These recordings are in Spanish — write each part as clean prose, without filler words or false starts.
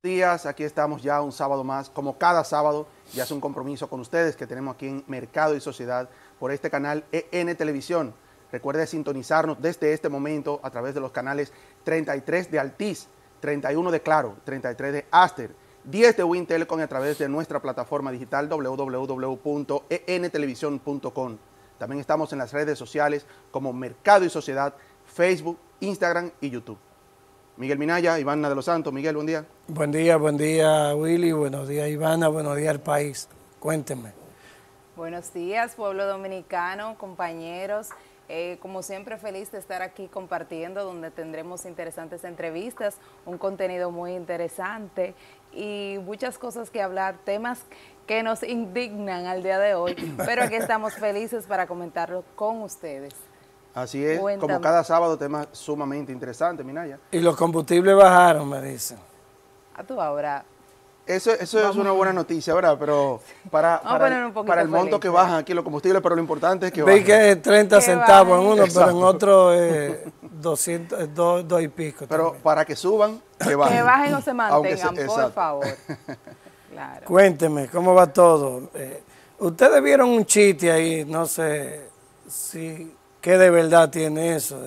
Días, aquí estamos ya un sábado más, como cada sábado, ya es un compromiso con ustedes que tenemos aquí en Mercado y Sociedad por este canal EN Televisión. Recuerde sintonizarnos desde este momento a través de los canales 33 de Altiz, 31 de Claro, 33 de Aster, 10 de Win Telecom a través de nuestra plataforma digital www.entelevisión.com. También estamos en las redes sociales como Mercado y Sociedad, Facebook, Instagram y YouTube. Miguel Minaya, Ivana de los Santos. Miguel, buen día. Buen día Willy, buenos días Ivana, buenos días al país. Cuénteme. Buenos días, pueblo dominicano, compañeros. Como siempre, feliz de estar aquí compartiendo, donde tendremos interesantes entrevistas, un contenido muy interesante y muchas cosas que hablar, temas que nos indignan al día de hoy, pero aquí estamos felices para comentarlo con ustedes. Así es, Cuéntame. como cada sábado, temas sumamente interesantes, Minaya. Y los combustibles bajaron, me dicen. A tu ahora. Eso es una buena noticia, ¿verdad? Pero para el monto feliz, que bajan aquí los combustibles, pero lo importante es que bajen. Vi que es 30 centavos en uno, Exacto. pero en otro 200, 2 y pico. Pero también. para que suban, que bajen. Que bajen o se mantengan, por exacto. favor. Claro. Cuénteme, ¿cómo va todo? Ustedes vieron un chiste ahí, no sé si qué de verdad tiene eso,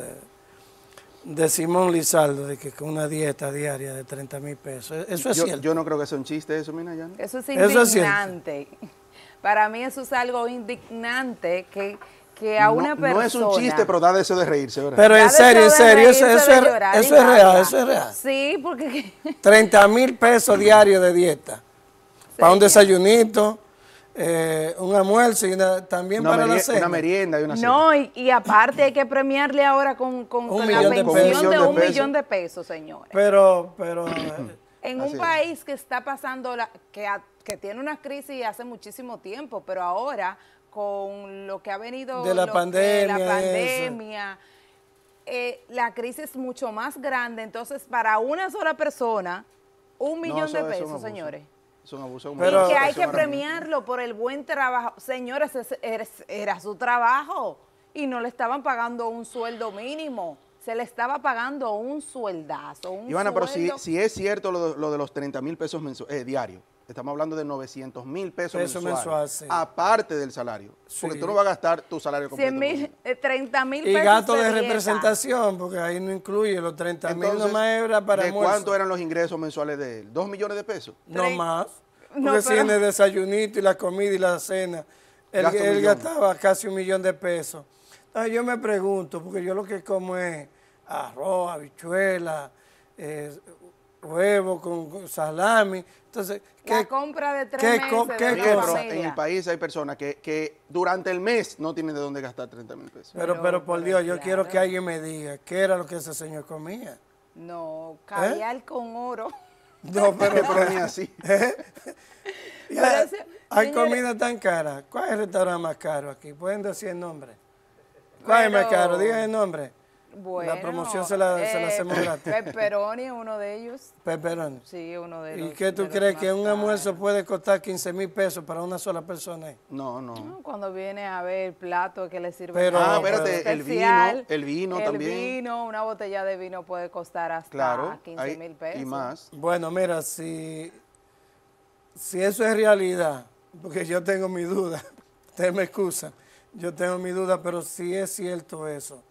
de Simón Lizaldo, de que con una dieta diaria de 30,000 pesos. Eso es cierto. Yo no creo que sea un chiste eso, Minaya. Eso es Eso es indignante. Para mí eso es algo indignante que a una persona... No es un chiste, pero da deseo de reírse, ¿verdad? Pero en serio, eso es real, eso es real. Sí, porque... 30,000 pesos diarios de dieta. Para un desayunito, un almuerzo y también para la cena. Una merienda y una cena. No, y aparte hay que premiarle ahora con la pensión de $1 millón de pesos, señores. Pero en un país que está pasando, que tiene una crisis hace muchísimo tiempo, pero ahora con lo que ha venido de la pandemia, la crisis es mucho más grande. Entonces, para una sola persona, $1 millón de pesos, señores. Es un abuso. Pero, y que hay que premiarlo por el buen trabajo. Señores, era su trabajo y no le estaban pagando un sueldo mínimo. Se le estaba pagando un sueldazo, Ivana, pero si es cierto lo de los 30,000 pesos diarios, estamos hablando de 900,000 pesos mensuales, sí. Aparte del salario, porque tú no vas a gastar tu salario completo. 30,000 pesos. Y gastos de representación, porque ahí no incluye los 30,000 nomás era para almuerzo. ¿De cuánto eran los ingresos mensuales de él? ¿2 millones de pesos? No más. Porque No, si en el desayunito y la comida y la cena, él gastaba casi $1 millón de pesos. Entonces yo me pregunto, porque yo lo que como es arroz, habichuela, huevo con salami. Entonces, la compra de 3 meses de pero en el país hay personas que durante el mes no tienen de dónde gastar 30,000 pesos. Pero por Dios, yo quiero que alguien me diga qué era lo que ese señor comía. No, caviar con oro. No, pero ni así. Hay comida tan cara. ¿Cuál es el restaurante más caro aquí? ¿Pueden decir el nombre? ¿Cuál es más caro? Digan el nombre. Bueno, la promoción se la hacemos gratis. Pepperoni, uno de ellos. Pepperoni. Sí, uno de ellos. ¿Y qué tú crees que un almuerzo puede costar 15,000 pesos para una sola persona? No. Cuando viene a ver el plato que le sirve. Pero, espérate, el vino también. El vino, una botella de vino puede costar hasta 15,000 pesos. Y más. Bueno, mira, si eso es realidad, porque yo tengo mi duda, ustedes me excusan, yo tengo mi duda, pero si es cierto eso.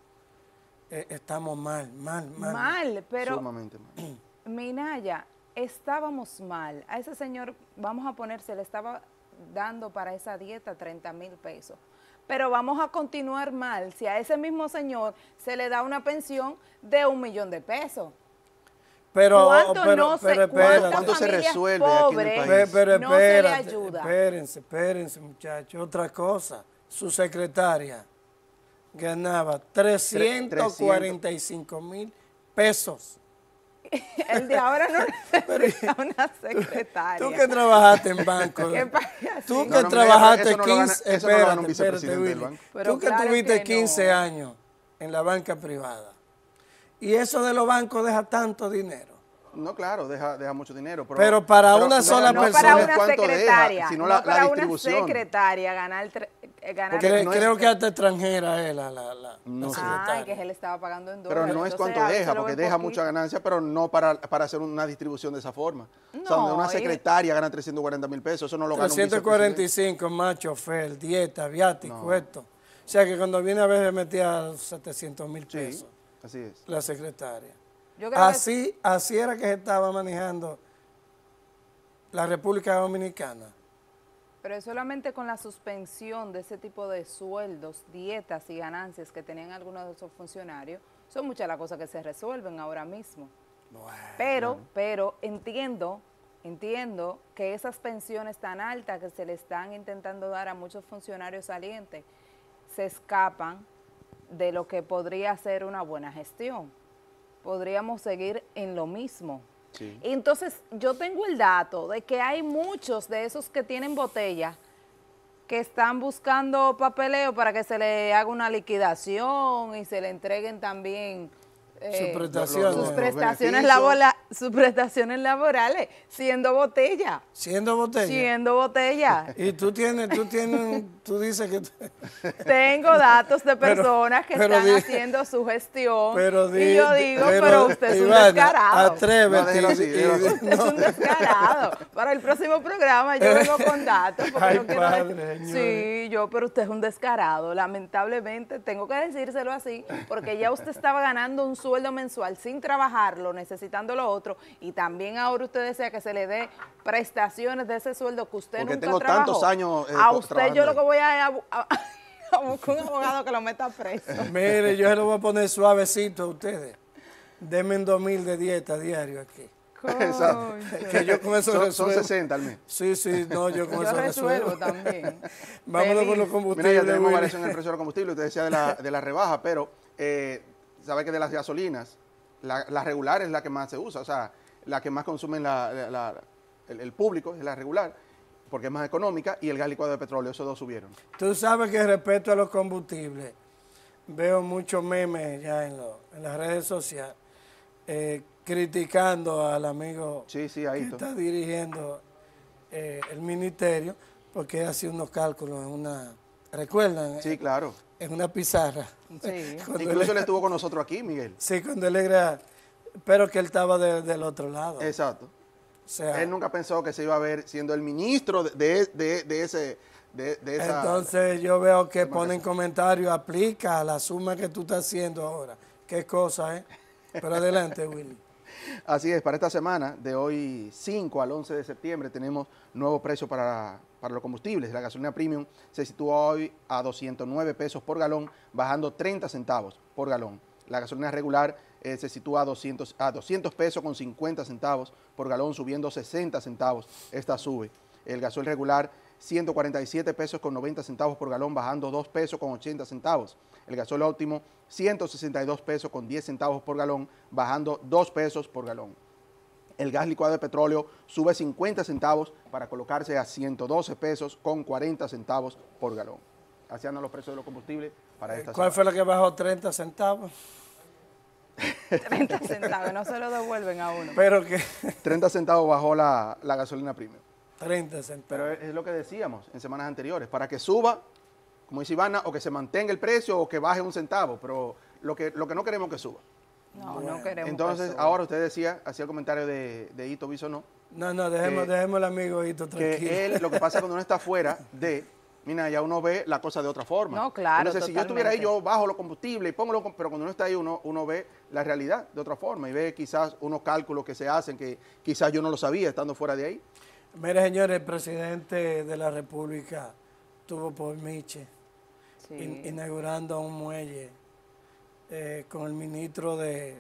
Estamos mal. Mal, pero sumamente mal. Minaya, estábamos mal. A ese señor, vamos a ponerse, le estaba dando para esa dieta 30,000 pesos. Pero vamos a continuar mal si a ese mismo señor se le da una pensión de $1 millón de pesos. Pero ¿Cuánto se resuelve aquí en el país? Pero no se le ayuda. Espérense, muchachos. Otra cosa, su secretaria ganaba 345,000 pesos. El de ahora no necesita una secretaria. Tú que trabajaste en banco. Tú que trabajaste 15... Espérate, Willy. Tú que tuviste 15 años en la banca privada. Y eso de los bancos deja tanto dinero. No, claro, deja mucho dinero. Pero para una sola persona. No para una secretaria. Sino no la para distribución. una secretaria ganar ganar. Creo que hasta extranjera es la No sé. secretaria. Que él estaba pagando en Pero dólares. no es Entonces, cuánto a veces deja, lo porque ven deja poquito. mucha ganancia, pero no para hacer una distribución de esa forma. O sea, donde No, una y- secretaria gana 340 mil pesos, eso no lo gana un vicepresidente. 345 más chofer, dieta, viático, No. esto. O sea que cuando viene a ver se metía 700,000 Sí, pesos así es. la secretaria. Yo creo Así era que se estaba manejando la República Dominicana. pero es solamente con la suspensión de ese tipo de sueldos, dietas y ganancias que tenían algunos de esos funcionarios, son muchas las cosas que se resuelven ahora mismo. Pero entiendo que esas pensiones tan altas que se le están intentando dar a muchos funcionarios salientes se escapan de lo que podría ser una buena gestión. Podríamos seguir en lo mismo. Sí. Entonces, yo tengo el dato de que hay muchos de esos que tienen botella que están buscando papeleo para que se le haga una liquidación y se le entreguen también Sus prestaciones. sus Los prestaciones, beneficios. sus prestaciones laborales, siendo botella. Siendo botella. Siendo botella. Y tú dices que... Tengo datos de Pero- personas que pero están di- haciendo su gestión pero y yo digo, pero usted es un Ivana, descarado. Atrévete. No, déjelo así, déjelo así. Usted es un descarado. Para el próximo programa yo vengo con datos. Porque Ay, no quiero padre, sí, pero usted es un descarado. Lamentablemente, tengo que decírselo así, porque ya usted estaba ganando un sueldo mensual sin trabajarlo, necesitando lo otro, y también ahora usted desea que se le dé prestaciones de ese sueldo que usted Porque nunca tengo trabajó. tantos años, a usted trabajando yo lo ahí. que voy a buscar un abogado que lo meta preso. Mire, yo se lo voy a poner suavecito a ustedes. Denme 2,000 de dieta diario aquí. Exacto. Que yo con eso Son resuelvo. 60 al mes. Sí, no, yo con Yo eso resuelvo resuelvo. también. Vámonos con los Feliz. Mira, combustibles. ya tenemos Willy. variación en el precio de los combustibles. Usted decía de la rebaja, pero sabe que de las gasolinas, la regular es la que más se usa, o sea, la que más consumen el público es la regular, porque es más económica, y el gas licuado de petróleo, esos dos subieron. Tú sabes que respecto a los combustibles, veo muchos memes ya en las redes sociales criticando al amigo Sí, que ahí está dirigiendo el ministerio, porque hace unos cálculos en una, ¿recuerdan? Sí, claro. En una pizarra. Sí. Cuando Incluso él estuvo con nosotros aquí, Miguel. Sí, cuando él era, pero que él estaba del otro lado. Exacto. O sea, Él nunca pensó que se iba a ver siendo el ministro de esa... entonces yo veo que ponen comentarios, aplica a la suma que tú estás haciendo ahora. Qué cosa, ¿eh? Pero adelante, Willy. Así es, para esta semana, de hoy 5 al 11 de septiembre, tenemos nuevo precio para los combustibles. La gasolina premium se sitúa hoy a 209 pesos por galón, bajando 30 centavos por galón. La gasolina regular se sitúa a 200 pesos con 50 centavos por galón, subiendo 60 centavos. Esta sube. El gasoil regular, 147 pesos con 90 centavos por galón, bajando 2 pesos con 80 centavos. El gasoil óptimo, 162 pesos con 10 centavos por galón, bajando 2 pesos por galón. El gas licuado de petróleo sube 50 centavos para colocarse a 112 pesos con 40 centavos por galón. Así andan los precios de los combustibles para esta ¿Cuál semana. fue la que bajó 30 centavos? 30 centavos, no se lo devuelven a uno. Pero que 30 centavos bajó la gasolina premium. 30 centavos. Pero es lo que decíamos en semanas anteriores, para que suba, como dice Ivana, o que se mantenga el precio o que baje un centavo, pero lo que no queremos es que suba. No queremos. Entonces, que ahora usted hacía el comentario de Hito Bisonó, No, dejemos al amigo Hito tranquilo. que él, lo que pasa cuando uno está fuera mira, ya uno ve la cosa de otra forma. No, claro, Entonces, si yo estuviera ahí, totalmente. yo bajo los combustibles y pongo pero cuando uno está ahí, uno ve la realidad de otra forma y ve quizás unos cálculos que se hacen que quizás yo no lo sabía estando fuera de ahí. Mire, señores, el presidente de la República estuvo por Miche, Sí. inaugurando un muelle con el ministro de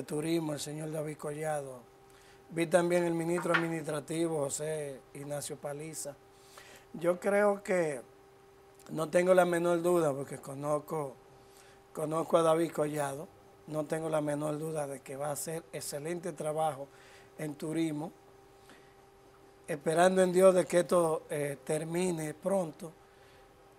Turismo, el señor David Collado. Vi también el ministro administrativo, José Ignacio Paliza. Yo creo que no tengo la menor duda, porque conozco a David Collado, no tengo la menor duda de que va a hacer excelente trabajo en turismo, esperando en Dios de que esto termine pronto,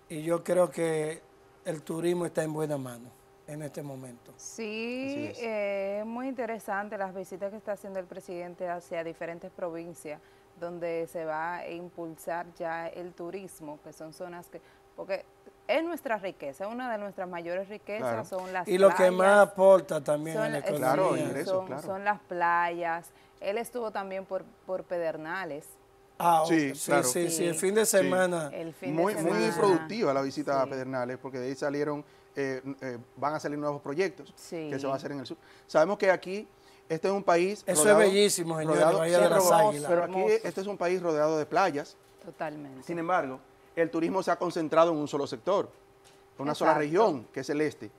y yo creo que el turismo está en buena mano en este momento. Sí, Así es. es muy interesante las visitas que está haciendo el presidente hacia diferentes provincias donde se va a impulsar ya el turismo, que son zonas que porque es nuestra riqueza, una de nuestras mayores riquezas Claro. son las Y lo playas. que más aporta también a Son, la economía. Claro, ingresos, son, claro. son las playas. Él estuvo también por Pedernales. Ah, Sí, sí, claro. sí, Sí. el fin de semana. El fin Muy, de muy semana. productiva la visita a Sí. Pedernales, porque de ahí salieron, van a salir nuevos proyectos Sí. que se va a hacer en el sur. Sabemos que aquí, este es un país Eso rodeado, es bellísimo, señores, rodeado- Bahía sí, de las pero- Águilas. Pero aquí Hermoso. este es un país rodeado de playas. Totalmente. Sin embargo, el turismo se ha concentrado en un solo sector, en una sola Exacto. región, que es el este.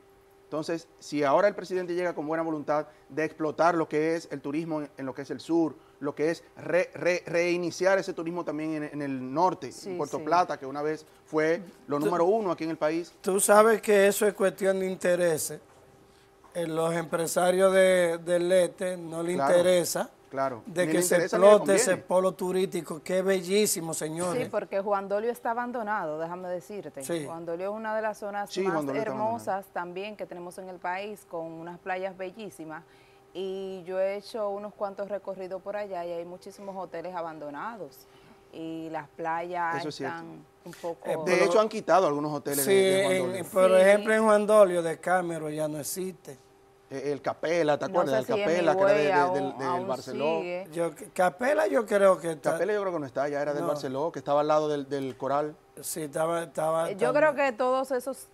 Entonces, si ahora el presidente llega con buena voluntad de explotar lo que es el turismo en lo que es el sur, lo que es reiniciar ese turismo también en el norte, Sí, en Puerto sí. Plata, que una vez fue lo número uno aquí en el país. Tú sabes que eso es cuestión de intereses. Los empresarios del este no les Claro, interesa claro. de Ni que le se interesa ni le explote ese conviene. polo turístico, que es bellísimo, señores. Sí, porque Juan Dolio está abandonado, déjame decirte. Sí. Juan Dolio es una de las zonas Sí, más Juan Dolio está hermosas también que tenemos en el país, con unas playas bellísimas. Y yo he hecho unos cuantos recorridos por allá y hay muchísimos hoteles abandonados. Y las playas Eso es cierto. están un poco... De hecho, han quitado algunos hoteles Sí, de Juan Dolio. por Sí. ejemplo, en Juan Dolio de Cámero ya no existe. El Capela, ¿te no acuerdas sé del si Capela, que era Hemingway del aún Barceló? sigue. Capela yo creo que está. Capela yo creo que no está, ya era del No. Barceló, que estaba al lado del Coral. Sí, estaba. Yo creo que todos esos,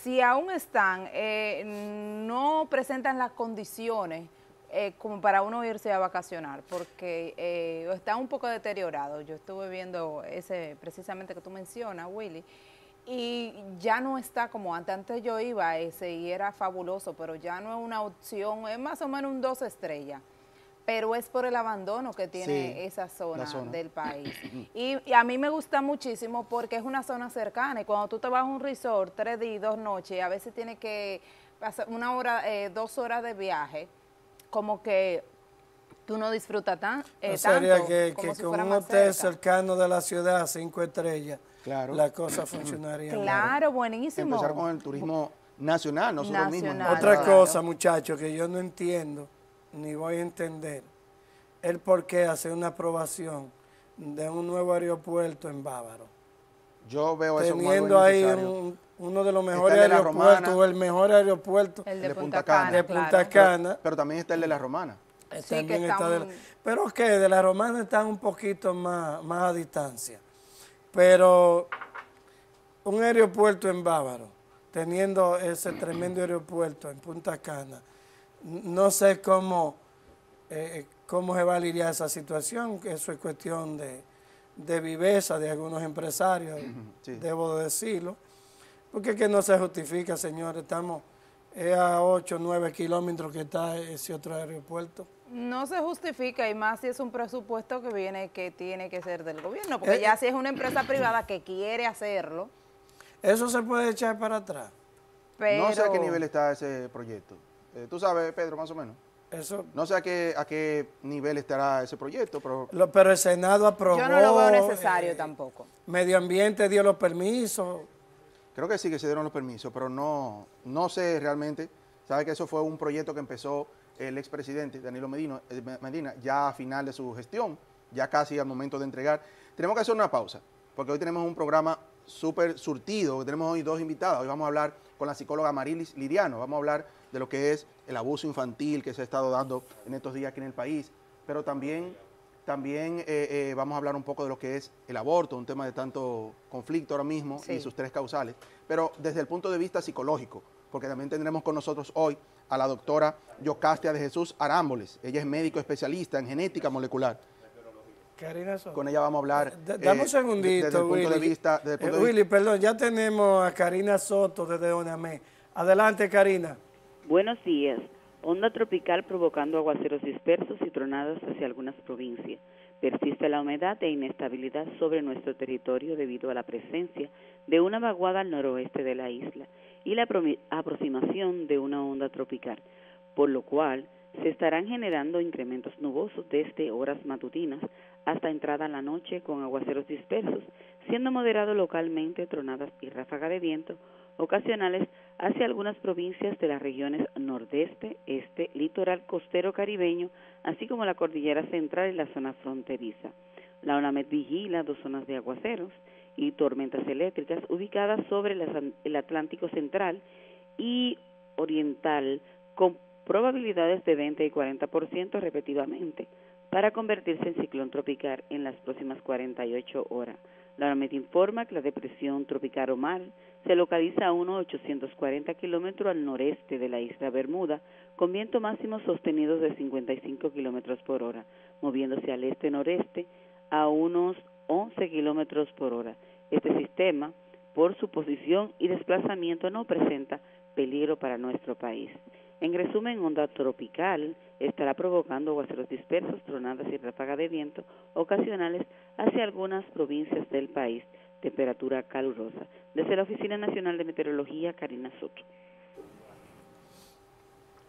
si aún están, no presentan las condiciones como para uno irse a vacacionar, porque está un poco deteriorado. Yo estuve viendo ese precisamente que tú mencionas, Willy, y ya no está como antes. Antes yo iba a ese y era fabuloso, pero ya no es una opción, es más o menos un 2 estrellas. Pero es por el abandono que tiene Sí, esa zona, la zona. del país. Y a mí me gusta muchísimo porque es una zona cercana. Y cuando tú te vas a un resort 3 días, 2 noches, a veces tienes que pasar 1 hora, 2 horas de viaje, como que tú no disfrutas No tanto sería que como si con fuera un más hotel cerca. cercano de la ciudad, 5 estrellas, Claro. la cosa funcionaría. Claro, buenísimo. Empezar con el turismo nacional, nosotros mismos. Nacional. Otra Claro. cosa, muchachos, que yo no entiendo, ni voy a entender, el por qué hacer una aprobación de un nuevo aeropuerto en Bávaro. Yo veo eso como algo Teniendo ahí innecesario. uno de los Está mejores el de la aeropuertos, Romana. o el mejor aeropuerto El de de Punta Punta Cana. Cana, de claro. Punta Cana. Pero también está el de la Romana. Sí, También que está están- pero que de la Romana están un poquito más a distancia. Pero un aeropuerto en Bávaro, teniendo ese tremendo aeropuerto en Punta Cana, no sé cómo se valiría esa situación, que eso es cuestión de viveza de algunos empresarios, sí. debo decirlo, porque es que no se justifica, señores, estamos a 8 o 9 kilómetros que está ese otro aeropuerto. No se justifica, y más si es un presupuesto que tiene que ser del gobierno, porque ya si es una empresa privada que quiere hacerlo, Eso se puede echar para atrás. pero... No sé a qué nivel está ese proyecto. Tú sabes, Pedro, más o menos. Eso, No sé a qué nivel estará ese proyecto, pero pero el Senado aprobó. Yo no lo veo necesario tampoco. Medio Ambiente dio los permisos. creo que sí que se dieron los permisos, pero no sé realmente. Sabe que eso fue un proyecto que empezó el expresidente Danilo Medina ya a final de su gestión, ya casi al momento de entregar. Tenemos que hacer una pausa, porque hoy tenemos un programa súper surtido. Tenemos hoy 2 invitadas. Hoy vamos a hablar con la psicóloga Marilis Liriano. Vamos a hablar de lo que es el abuso infantil que se ha estado dando en estos días aquí en el país, pero también vamos a hablar un poco de lo que es el aborto, un tema de tanto conflicto ahora mismo Sí. y sus 3 causales, pero desde el punto de vista psicológico, porque también tendremos con nosotros hoy a la doctora Yocastia de Jesús Arámboles. Ella es médico especialista en genética molecular. Karina Soto. Con ella vamos a hablar Dame un segundito, desde el punto de Willy. vista... Desde el punto de Willy, perdón, ya tenemos a Karina Soto desde ONAME. Adelante, Karina. Buenos días. Onda tropical provocando aguaceros dispersos y tronadas hacia algunas provincias. Persiste la humedad e inestabilidad sobre nuestro territorio debido a la presencia de una vaguada al noroeste de la isla y la aproximación de una onda tropical, por lo cual se estarán generando incrementos nubosos desde horas matutinas hasta entrada en la noche con aguaceros dispersos, siendo moderado localmente tronadas y ráfagas de viento ocasionales hacia algunas provincias de las regiones nordeste, este, litoral costero caribeño, así como la cordillera central y la zona fronteriza. La ONAMED vigila 2 zonas de aguaceros y tormentas eléctricas ubicadas sobre el Atlántico Central y Oriental, con probabilidades de 20 y 40% respectivamente, para convertirse en ciclón tropical en las próximas 48 horas. La ONAMED informa que la depresión tropical Omar se localiza a unos 840 kilómetros al noreste de la isla Bermuda, con viento máximo sostenidos de 55 kilómetros por hora, moviéndose al este-noreste a unos 11 kilómetros por hora. Este sistema, por su posición y desplazamiento, no presenta peligro para nuestro país. En resumen, onda tropical estará provocando aguaceros dispersos, tronadas y ráfagas de viento ocasionales hacia algunas provincias del país. Temperatura calurosa. Desde la Oficina Nacional de Meteorología, Karina Soto.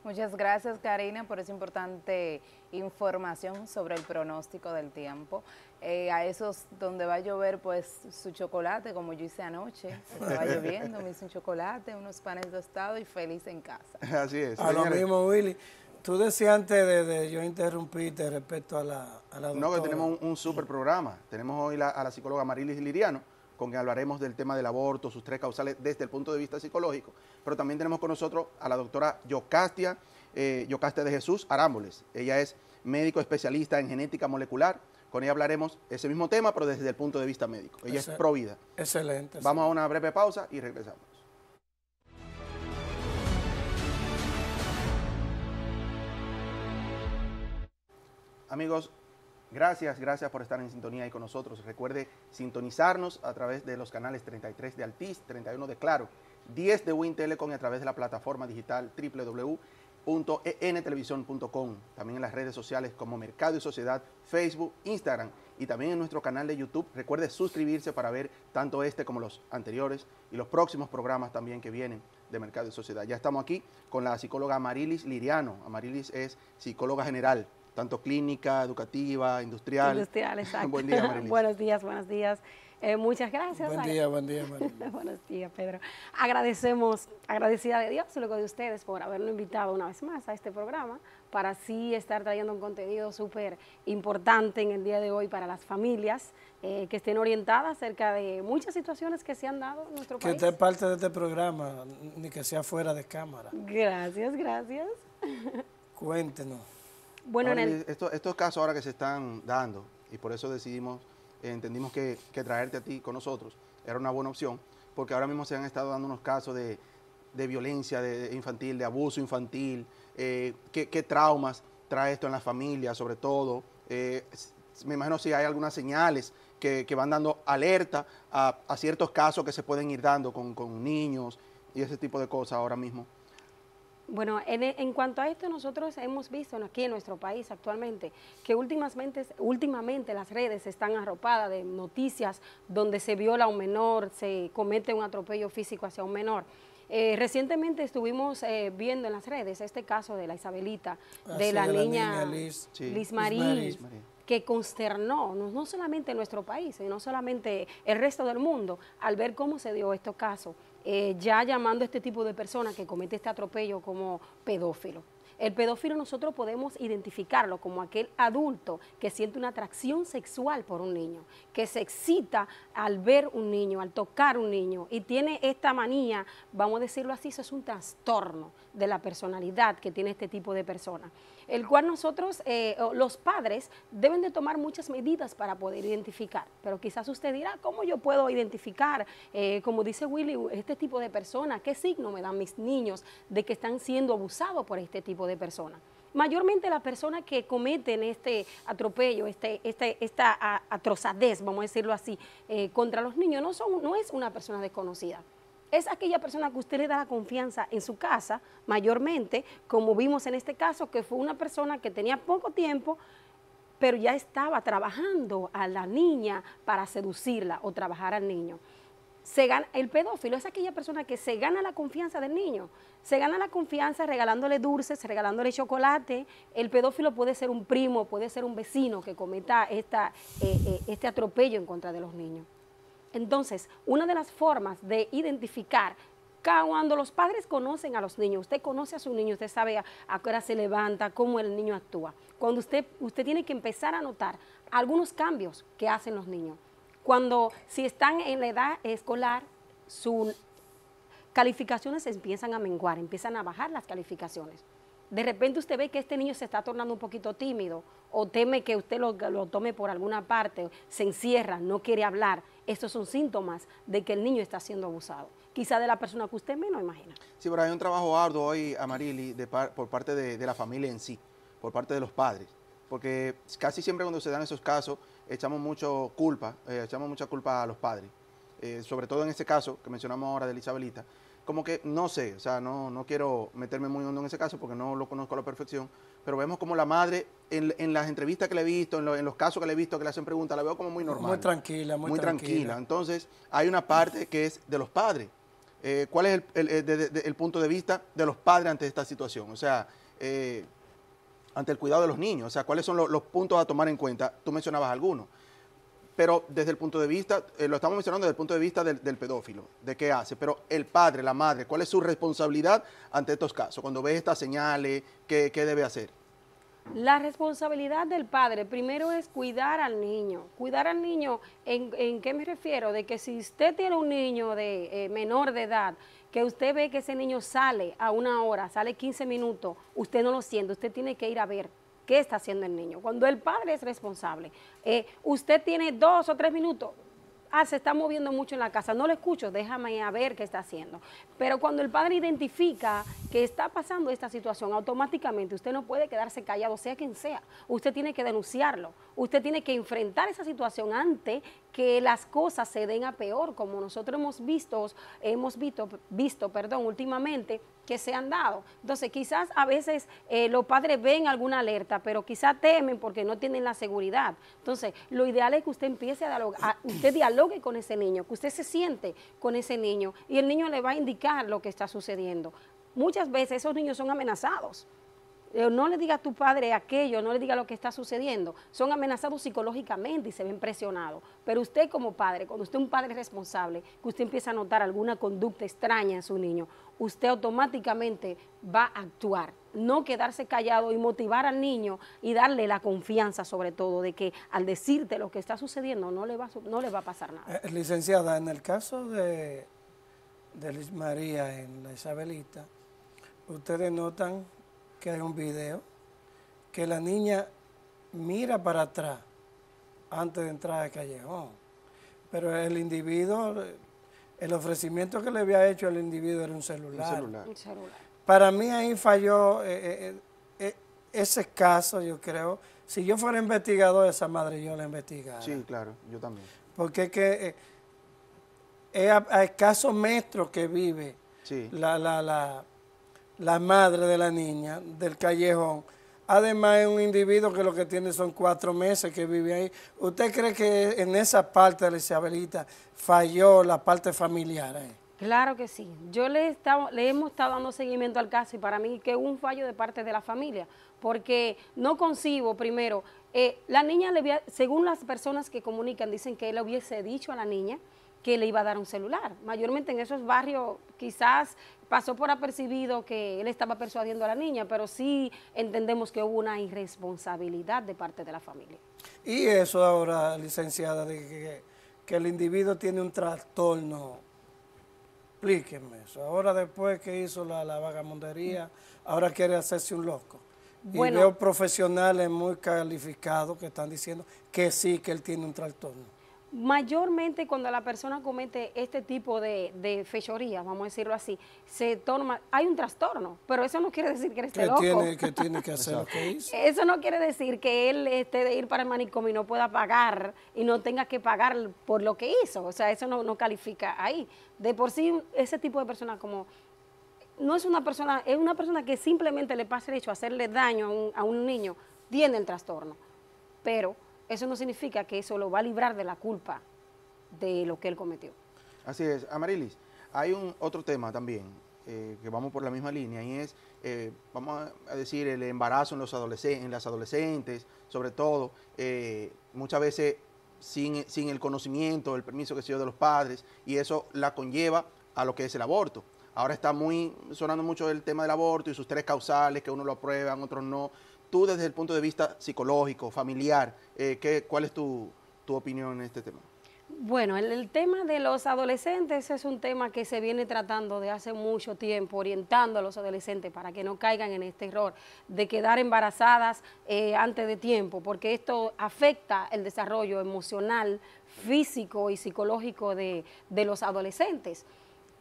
Muchas gracias, Karina, por esa importante información sobre el pronóstico del tiempo. A esos donde va a llover, pues su chocolate, como yo hice anoche, estaba lloviendo, me hice un chocolate, unos panes tostados y feliz en casa. Así es. A lo mismo, Willy. Tú decías antes de yo interrumpirte respecto a la doctora. No, que tenemos un súper programa. Tenemos hoy a la psicóloga Marilis Liriano, con quien hablaremos del tema del aborto, sus 3 causales desde el punto de vista psicológico. Pero también tenemos con nosotros a la doctora Yocastia de Jesús Arámboles. Ella es médico especialista en genética molecular. Con ella hablaremos ese mismo tema, pero desde el punto de vista médico. Ella es pro vida. Excelente. Vamos a una breve pausa y regresamos. Amigos, gracias por estar en sintonía ahí con nosotros. Recuerde sintonizarnos a través de los canales 33 de Altiz, 31 de Claro, 10 de Win Telecom y a través de la plataforma digital www.entelevisión.com. También en las redes sociales como Mercado y Sociedad, Facebook, Instagram y también en nuestro canal de YouTube. Recuerde suscribirse para ver tanto este como los anteriores y los próximos programas también que vienen de Mercado y Sociedad. Ya estamos aquí con la psicóloga Amarilis Liriano. Amarilis es psicóloga general, tanto clínica, educativa, industrial. Industrial, exacto. Buen día, Amarilis. Buenos días. Muchas gracias. Buen día, Marilis. Buenos días, Pedro. Agradecida de Dios, luego de ustedes, por habernos invitado una vez más a este programa, para así estar trayendo un contenido súper importante en el día de hoy para las familias que estén orientadas acerca de muchas situaciones que se han dado en nuestro país. Que usted parte de este programa, ni que sea fuera de cámara. Gracias. Cuéntenos. Bueno, estos casos ahora que se están dando, y por eso entendimos que traerte a ti con nosotros era una buena opción, porque ahora mismo se han estado dando unos casos de violencia infantil, de abuso infantil, qué traumas trae esto en la familia, sobre todo. Me imagino si hay algunas señales que van dando alerta a ciertos casos que se pueden ir dando con niños y ese tipo de cosas ahora mismo. Bueno, en cuanto a esto, nosotros hemos visto aquí en nuestro país actualmente que últimamente las redes están arropadas de noticias donde se viola a un menor, se comete un atropello físico hacia un menor. Recientemente estuvimos viendo en las redes este caso de la Isabelita, de la niña Liz Marie, que consternó no solamente en nuestro país, sino solamente el resto del mundo, al ver cómo se dio este caso, ya llamando a este tipo de personas que comete este atropello como pedófilo. El pedófilo nosotros podemos identificarlo como aquel adulto que siente una atracción sexual por un niño, que se excita al ver un niño, al tocar un niño y tiene esta manía, vamos a decirlo así, eso es un trastorno de la personalidad que tiene este tipo de persona, el cual nosotros, los padres, deben de tomar muchas medidas para poder identificar. Pero quizás usted dirá, ¿cómo yo puedo identificar, como dice Willy, este tipo de personas? ¿Qué signo me dan mis niños de que están siendo abusados por este tipo de personas? Mayormente las personas que cometen este atropello, esta atrozadez, vamos a decirlo así, contra los niños, no es una persona desconocida. Es aquella persona que usted le da la confianza en su casa, mayormente, como vimos en este caso, que fue una persona que tenía poco tiempo, pero ya estaba trabajando a la niña para seducirla o trabajar al niño. El pedófilo es aquella persona que se gana la confianza del niño, se gana la confianza regalándole dulces, regalándole chocolate. El pedófilo puede ser un primo, puede ser un vecino que cometa este atropello en contra de los niños. Entonces, una de las formas de identificar, cuando los padres conocen a los niños, usted conoce a su niño, usted sabe a qué hora se levanta, cómo el niño actúa. Cuando usted tiene que empezar a notar algunos cambios que hacen los niños. Si están en la edad escolar, sus calificaciones se empiezan a menguar, empiezan a bajar las calificaciones. De repente usted ve que este niño se está tornando un poquito tímido o teme que usted lo tome por alguna parte, se encierra, no quiere hablar. Estos son síntomas de que el niño está siendo abusado. Quizá de la persona que usted menos imagina. Sí, pero hay un trabajo arduo hoy, Amarili, por parte de la familia en sí, por parte de los padres. Porque casi siempre cuando se dan esos casos, echamos mucha culpa a los padres. Sobre todo en ese caso que mencionamos ahora de Isabelita. Como que no sé, o sea, no quiero meterme muy hondo en ese caso porque no lo conozco a la perfección, pero vemos como la madre, en las entrevistas que le he visto, en los casos que le he visto que le hacen preguntas, la veo como muy normal. Muy tranquila, muy tranquila. Entonces, hay una parte que es de los padres. ¿Cuál es el punto de vista de los padres ante esta situación? O sea, ante el cuidado de los niños. O sea, ¿cuáles son los puntos a tomar en cuenta? Tú mencionabas algunos. Pero desde el punto de vista, lo estamos mencionando desde el punto de vista del pedófilo, de qué hace. Pero el padre, la madre, ¿cuál es su responsabilidad ante estos casos? Cuando ve estas señales, ¿qué debe hacer? La responsabilidad del padre primero es cuidar al niño. Cuidar al niño, ¿en qué me refiero? De que si usted tiene un niño de menor de edad, que usted ve que ese niño sale a una hora, sale 15 minutos, usted no lo siente, usted tiene que ir a ver qué está haciendo el niño. Cuando el padre es responsable, usted tiene 2 o 3 minutos, se está moviendo mucho en la casa, no lo escucho, déjame ir a ver qué está haciendo. Pero cuando el padre identifica que está pasando esta situación, automáticamente usted no puede quedarse callado, sea quien sea. Usted tiene que denunciarlo, usted tiene que enfrentar esa situación antes que las cosas se den a peor, como nosotros hemos visto últimamente que se han dado. Entonces, quizás a veces los padres ven alguna alerta, pero quizás temen porque no tienen la seguridad. Entonces, lo ideal es que usted empiece a dialogar, usted dialogue con ese niño, que usted se siente con ese niño y el niño le va a indicar lo que está sucediendo. Muchas veces esos niños son amenazados. No le diga a tu padre aquello, no le diga lo que está sucediendo. Son amenazados psicológicamente y se ven presionados. Pero usted como padre, cuando usted es un padre responsable, que usted empieza a notar alguna conducta extraña en su niño, usted automáticamente va a actuar. No quedarse callado y motivar al niño y darle la confianza sobre todo de que al decirte lo que está sucediendo no le va a pasar nada. Licenciada, en el caso de Liz María en la Isabelita, ustedes notan que hay un video que la niña mira para atrás antes de entrar al callejón, pero el individuo, el ofrecimiento que le había hecho el individuo era un celular. Un celular. Para mí ahí falló ese caso, yo creo. Si yo fuera investigador de esa madre, yo la investigara. Sí, claro, yo también. Porque es que es a escasos metros que vive Sí. la madre de la niña del callejón. Además es un individuo que lo que tiene son 4 meses que vive ahí. ¿Usted cree que en esa parte de la Isabelita falló la parte familiar? Claro que sí. Le hemos estado dando seguimiento al caso y para mí que hubo un fallo de parte de la familia, porque no concibo, primero, la niña, según las personas que comunican, dicen que él le hubiese dicho a la niña que le iba a dar un celular. Mayormente en esos barrios quizás pasó por apercibido que él estaba persuadiendo a la niña, pero sí entendemos que hubo una irresponsabilidad de parte de la familia. Y eso ahora, licenciada, de que el individuo tiene un trastorno, explíqueme eso. Ahora después que hizo la vagamundería, ahora quiere hacerse un loco. Bueno, y veo profesionales muy calificados que están diciendo que sí, que él tiene un trastorno. Mayormente cuando la persona comete este tipo de fechorías, vamos a decirlo así, hay un trastorno, pero eso no quiere decir que él esté loco. Que tiene que hacer lo que hizo. Eso no quiere decir que él esté de ir para el manicomio y no pueda pagar y no tenga que pagar por lo que hizo. O sea, eso no califica ahí. De por sí, ese tipo de persona no es una persona, es una persona que simplemente le pasa el hecho de hacerle daño a un niño, tiene el trastorno, pero eso no significa que eso lo va a librar de la culpa de lo que él cometió. Así es. Amarilis, hay otro tema también, que vamos por la misma línea, y es, vamos a decir, el embarazo en las adolescentes, sobre todo, muchas veces sin el conocimiento, el permiso que se dio de los padres, y eso la conlleva a lo que es el aborto. Ahora está sonando mucho el tema del aborto y sus 3 causales, que unos lo aprueban, otros no. Tú, desde el punto de vista psicológico, familiar, ¿cuál es tu opinión en este tema? Bueno, el tema de los adolescentes es un tema que se viene tratando de hace mucho tiempo, orientando a los adolescentes para que no caigan en este error de quedar embarazadas antes de tiempo, porque esto afecta el desarrollo emocional, físico y psicológico de los adolescentes.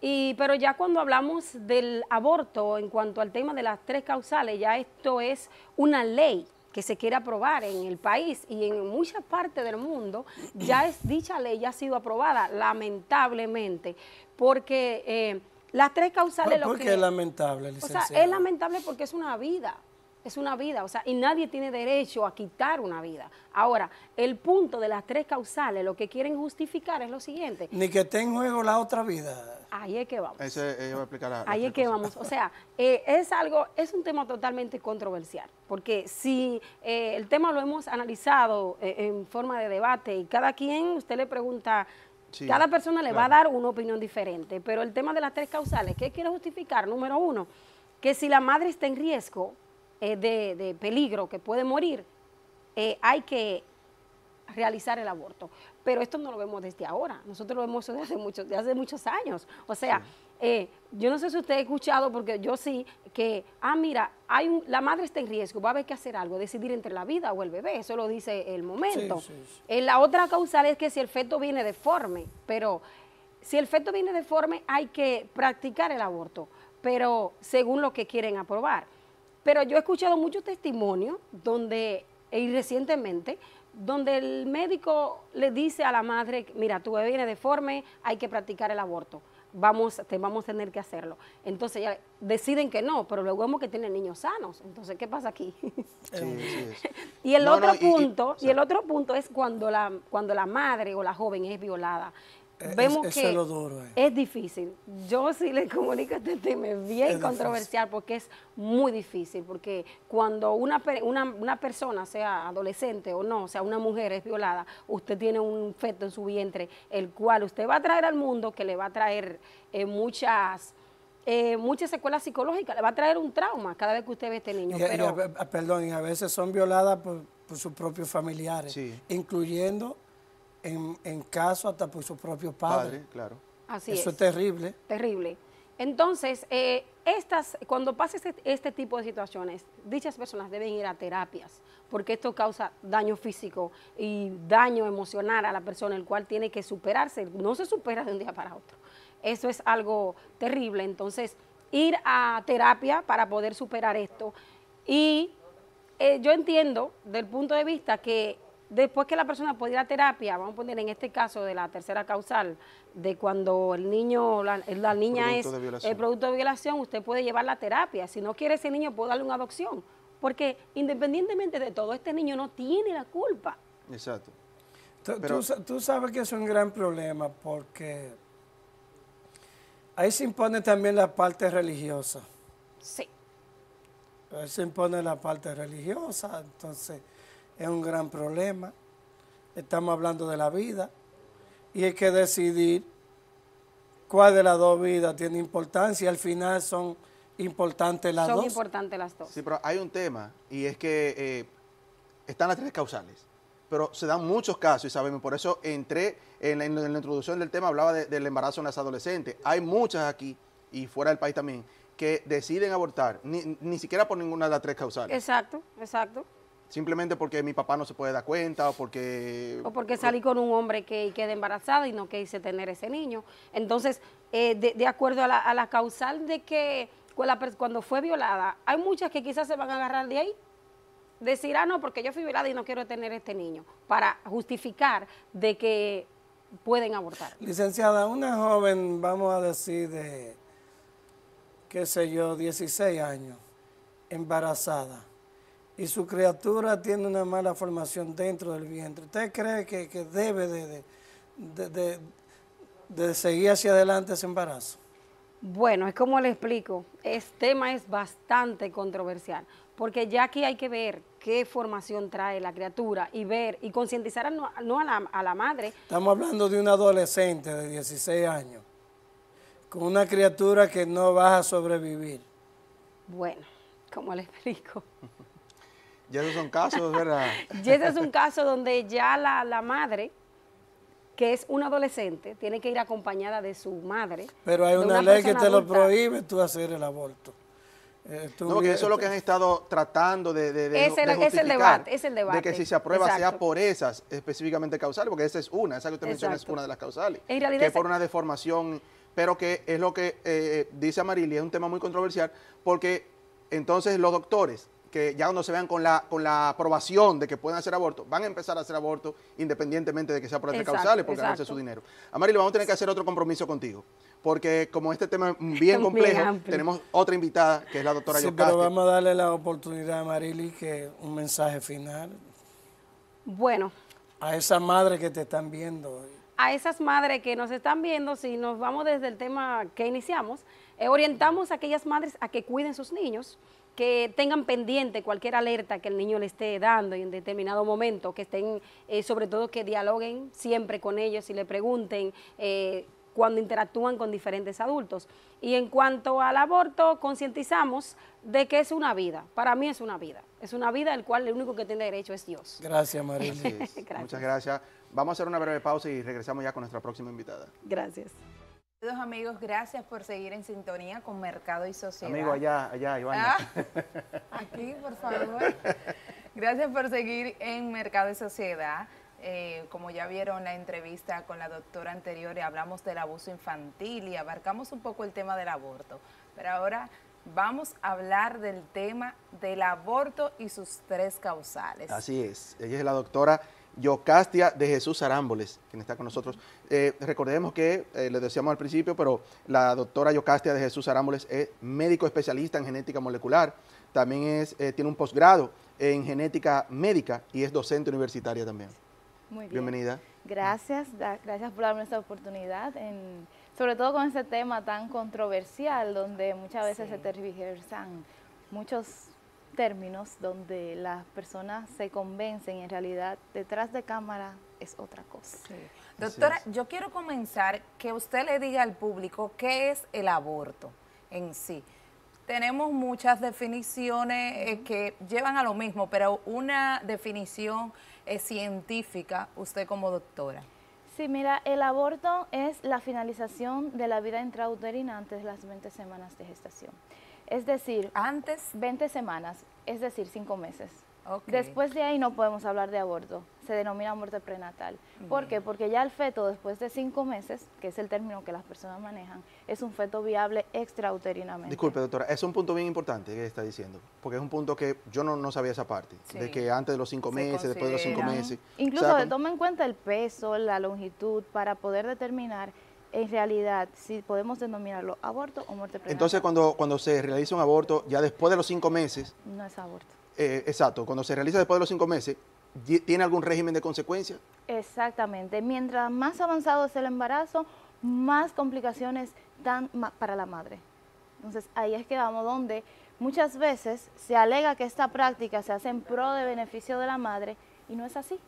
Pero ya cuando hablamos del aborto, en cuanto al tema de las 3 causales, ya esto es una ley que se quiere aprobar en el país y en muchas partes del mundo, dicha ley ya ha sido aprobada, lamentablemente, porque las 3 causales... ¿Por qué es lamentable, licenciada? O sea, es lamentable porque es una vida, o sea, y nadie tiene derecho a quitar una vida. Ahora, el punto de las 3 causales, lo que quieren justificar es lo siguiente. Ni que esté en juego la otra vida. Ahí es que vamos. Eso ella va a explicar. Ahí es que vamos. O sea, es un tema totalmente controversial, porque si el tema lo hemos analizado en forma de debate y cada quien, usted le pregunta, sí, cada persona le va a dar una opinión diferente, pero el tema de las 3 causales, ¿qué quiere justificar? Número 1, que si la madre está en riesgo de peligro, que puede morir, hay que realizar el aborto. Pero esto no lo vemos desde ahora, nosotros lo vemos desde hace muchos años. O sea, yo no sé si usted ha escuchado, porque yo sí, que, mira, la madre está en riesgo, va a haber que hacer algo, decidir entre la vida o el bebé, eso lo dice el momento. Sí, sí, sí. La otra causal es que si el feto viene deforme, pero si el feto viene deforme hay que practicar el aborto, pero según lo que quieren aprobar. Pero yo he escuchado muchos testimonios y recientemente, donde el médico le dice a la madre, mira, tu bebé viene deforme, hay que practicar el aborto, vamos a tener que hacerlo. Entonces ya deciden que no, pero luego vemos que tienen niños sanos. Entonces, ¿qué pasa aquí? Sí. Y el otro punto es cuando la madre o la joven es violada. Vemos que lo duro, es difícil. Yo sí le comunico este tema, es bien controversial porque es muy difícil, porque cuando una persona, sea adolescente o no, sea una mujer es violada, usted tiene un feto en su vientre, el cual usted va a traer al mundo, que le va a traer muchas secuelas psicológicas, le va a traer un trauma cada vez que usted ve a este niño. Y a veces son violadas por sus propios familiares, sí, incluyendo... En caso hasta por su propio padre. Claro. Así Eso es terrible. Terrible. Entonces, cuando pasa este tipo de situaciones, dichas personas deben ir a terapias, porque esto causa daño físico y daño emocional a la persona, el cual tiene que superarse. No se supera de un día para otro. Eso es algo terrible. Entonces, ir a terapia para poder superar esto. Y yo entiendo, del punto de vista que después que la persona puede ir a terapia, vamos a poner en este caso de la 3ª causal, de cuando el niño, la niña es el producto de violación, usted puede llevarla a terapia. Si no quiere ese niño, puede darle una adopción. Porque independientemente de todo, este niño no tiene la culpa. Exacto. Tú sabes que es un gran problema porque ahí se impone también la parte religiosa. Sí. Ahí se impone la parte religiosa, entonces... es un gran problema. Estamos hablando de la vida y hay que decidir cuál de las dos vidas tiene importancia y al final son importantes las dos. Son importantes las dos. Sí, pero hay un tema y es que están las 3 causales, pero se dan muchos casos y sabemos, por eso entré en la introducción del tema, hablaba del embarazo en las adolescentes. Hay muchas aquí y fuera del país también que deciden abortar, ni siquiera por ninguna de las 3 causales. Exacto, exacto. Simplemente porque mi papá no se puede dar cuenta o porque salí con un hombre que queda embarazada y no quise tener ese niño. Entonces, de acuerdo a la causal de que cuando fue violada, hay muchas que quizás se van a agarrar de ahí. Decir, no, porque yo fui violada y no quiero tener este niño, para justificar de que pueden abortar. Licenciada, una joven, vamos a decir de, qué sé yo, 16 años, embarazada, y su criatura tiene una mala formación dentro del vientre. ¿Usted cree que debe de seguir hacia adelante ese embarazo? Bueno, es como le explico, este tema es bastante controversial, porque ya aquí hay que ver qué formación trae la criatura y ver y concientizar a la madre. Estamos hablando de un adolescente de 16 años, con una criatura que no va a sobrevivir. Bueno, ¿cómo le explico? Ya esos son casos, ¿verdad? Y ese es un caso donde ya la madre que es una adolescente, tiene que ir acompañada de su madre. Pero hay de una ley que persona te lo adulta. prohíbe tú hacer el aborto. No, que eso es lo que han estado tratando de Es el justificar, debate, es el debate. de que si se aprueba sea Exacto. por esas específicamente causales, porque esa es una, esa que usted menciona es Exacto. una de las causales, En realidad que es ese- por una deformación, pero que es lo que dice Amarilia, es un tema muy controversial, porque entonces los doctores, que ya cuando se vean con la aprobación de que pueden hacer aborto, van a empezar a hacer aborto independientemente de que sea por estas Exacto, causales, porque ganarse exacto. su dinero. Amarilia, vamos a tener que hacer otro compromiso contigo, porque como este tema es bien Bien complejo, amplio. tenemos otra invitada, que es la doctora Sí, Yocasta. pero vamos a darle la oportunidad a Marily que un mensaje final Bueno, a esa madre que te están viendo. a esas madres que nos están viendo, si nos vamos desde el tema que iniciamos, orientamos a aquellas madres a que cuiden sus niños, que tengan pendiente cualquier alerta que el niño le esté dando en determinado momento, que estén, sobre todo que dialoguen siempre con ellos y le pregunten cuando interactúan con diferentes adultos. Y en cuanto al aborto, concientizamos de que es una vida. Para mí es una vida el cual el único que tiene derecho es Dios. Gracias, Marily. Así es. Gracias. Muchas gracias. Vamos a hacer una breve pausa y regresamos ya con nuestra próxima invitada. Gracias. Queridos amigos, gracias por seguir en sintonía con Mercado y Sociedad. Amigo, allá, Iván. Aquí, por favor. Gracias por seguir en Mercado y Sociedad. Como ya vieron la entrevista con la doctora anterior, hablamos del abuso infantil y abarcamos un poco el tema del aborto. Pero ahora vamos a hablar del tema del aborto y sus 3 causales. Así es. Ella es la doctora Yocasta de Jesús Arámboles, quien está con nosotros. Recordemos que, le decíamos al principio, pero la doctora Yocasta de Jesús Arámboles es médico especialista en genética molecular. También tiene un posgrado en genética médica y es docente universitaria también. Muy bien. Bienvenida. Gracias por darme esta oportunidad, sobre todo con este tema tan controversial, donde muchas veces Sí. se tergiversan muchos términos, donde las personas se convencen y en realidad detrás de cámara es otra cosa. Sí. Doctora, Así es. yo quiero comenzar que usted le diga al público qué es el aborto en sí. Tenemos muchas definiciones que llevan a lo mismo, pero una definición científica, usted como doctora. Sí, mira, el aborto es la finalización de la vida intrauterina antes de las 20 semanas de gestación. Es decir, Antes, 20 semanas, es decir, 5 meses. ok. Después de ahí no podemos hablar de aborto, se denomina muerte prenatal. ¿Por qué? Porque ya el feto después de 5 meses, que es el término que las personas manejan, es un feto viable extrauterinamente. Disculpe, doctora, es un punto bien importante que está diciendo, porque es un punto que yo no sabía esa parte, Sí. de que antes de los 5 Se meses, después de los 5 considera. meses. Incluso O sea, toma en cuenta el peso, la longitud, para poder determinar en realidad si podemos denominarlo aborto o muerte prenatal. entonces, cuando se realiza un aborto, ya después de los 5 meses, No es aborto. exacto, cuando se realiza después de los 5 meses, ¿tiene algún régimen de consecuencia? Exactamente. Mientras más avanzado es el embarazo, más complicaciones dan para la madre. Entonces, ahí es que vamos, donde muchas veces se alega que esta práctica se hace en pro de beneficio de la madre y no es así.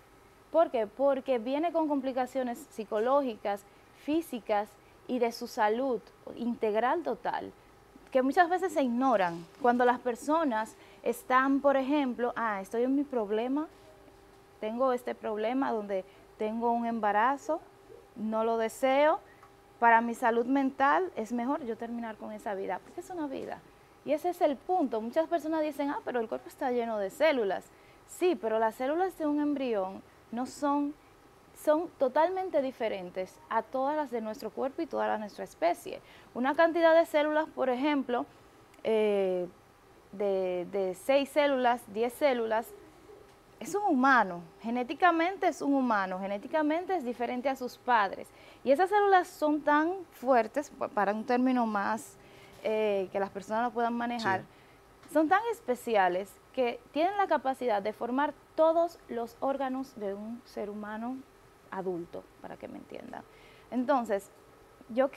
¿Por qué? Porque viene con complicaciones psicológicas, físicas y de su salud integral total, que muchas veces se ignoran. Cuando las personas están, por ejemplo, estoy en mi problema, tengo este problema donde tengo un embarazo, no lo deseo, para mi salud mental es mejor yo terminar con esa vida, porque es una vida. Y ese es el punto. Muchas personas dicen, pero el cuerpo está lleno de células. Sí, pero las células de un embrión no son totalmente diferentes a todas las de nuestro cuerpo y toda la de nuestra especie. Una cantidad de células, por ejemplo, de 6 células, 10 células, es un humano, genéticamente es un humano, genéticamente es diferente a sus padres. Y esas células son tan fuertes, para un término más que las personas lo puedan manejar, son tan especiales que tienen la capacidad de formar todos los órganos de un ser humano adulto, para que me entiendan. Entonces, yo